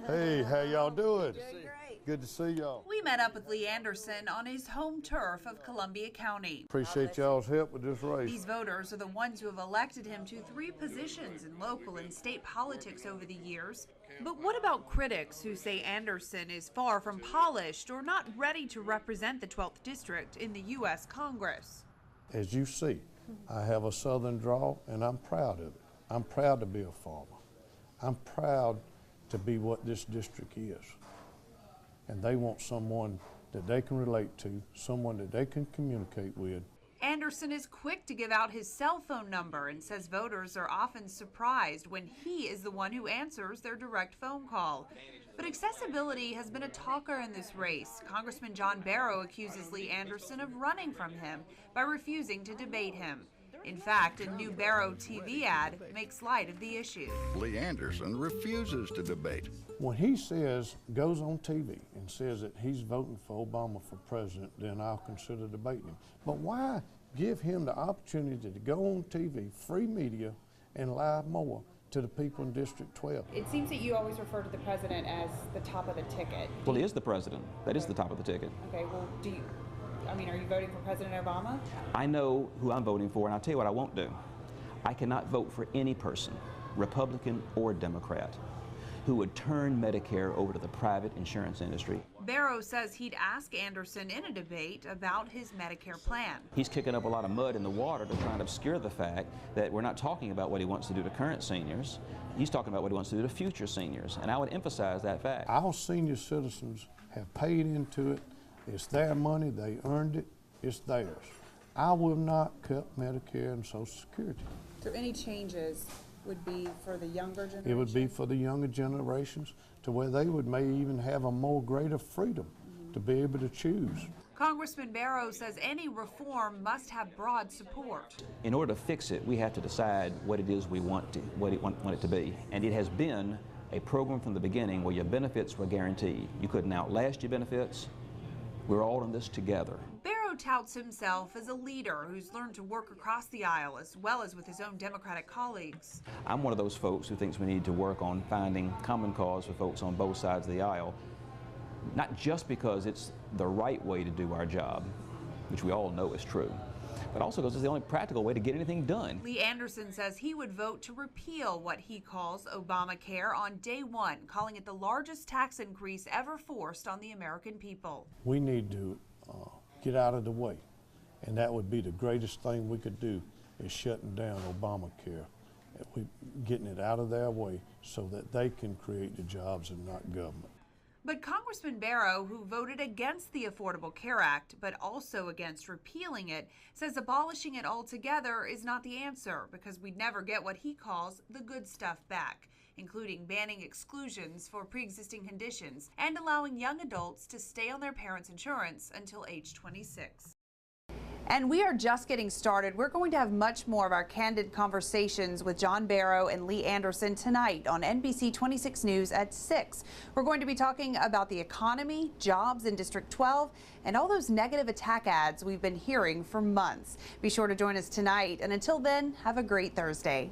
Hey, how y'all doing? Doing great. Good to see y'all. We met up with Lee Anderson on his home turf of Columbia County. Appreciate y'all's help with this race. These voters are the ones who have elected him to 3 positions in local and state politics over the years. But what about critics who say Anderson is far from polished or not ready to represent the 12th District in the U.S. Congress? As you see, I have a southern drawl and I'm proud of it. I'm proud to be a farmer. I'm proud to be what this district is. And they want someone that they can relate to, someone that they can communicate with. Anderson is quick to give out his cell phone number and says voters are often surprised when he is the one who answers their direct phone call. But accessibility has been a talker in this race. Congressman John Barrow accuses Lee Anderson of running from him by refusing to debate him. In fact, a new Barrow TV ad makes light of the issue. Lee Anderson refuses to debate. When he goes on TV and says that he's voting for Obama for president, then I'll consider debating him. But why give him the opportunity to go on TV, free media, and lie more to the people in District 12? It seems that you always refer to the president as the top of the ticket. Well, he is the president. That is the top of the ticket. Okay, well, are you voting for President Obama? I know who I'm voting for, and I'll tell you what I won't do. I cannot vote for any person, Republican or Democrat, who would turn Medicare over to the private insurance industry. Barrow says he'd ask Anderson in a debate about his Medicare plan. He's kicking up a lot of mud in the water to try and obscure the fact that we're not talking about what he wants to do to current seniors. He's talking about what he wants to do to future seniors, and I would emphasize that fact. Our senior citizens have paid into it. It's their money, they earned it, it's theirs. I will not cut Medicare and Social Security. So any changes would be for the younger generation? It would be for the younger generations to where they may even have a more greater freedom to be able to choose. Congressman Barrow says any reform must have broad support. In order to fix it, we have to decide what it is we want it to be. And it has been a program from the beginning where your benefits were guaranteed. You couldn't outlast your benefits. We're all in this together. Barrow touts himself as a leader who's learned to work across the aisle as well as with his own Democratic colleagues. I'm one of those folks who thinks we need to work on finding common cause for folks on both sides of the aisle, not just because it's the right way to do our job, which we all know is true, but also because it's the only practical way to get anything done. Lee Anderson says he would vote to repeal what he calls Obamacare on day one, calling it the largest tax increase ever forced on the American people. We need to get out of the way, and that would be the greatest thing we could do, is shutting down Obamacare. Getting it out of their way so that they can create the jobs and not government. But Congressman Barrow, who voted against the Affordable Care Act, but also against repealing it, says abolishing it altogether is not the answer because we'd never get what he calls the good stuff back, including banning exclusions for pre-existing conditions and allowing young adults to stay on their parents' insurance until age 26. And we are just getting started. We're going to have much more of our candid conversations with John Barrow and Lee Anderson tonight on NBC 26 News at 6. We're going to be talking about the economy, jobs in District 12, and all those negative attack ads we've been hearing for months. Be sure to join us tonight. And until then, have a great Thursday.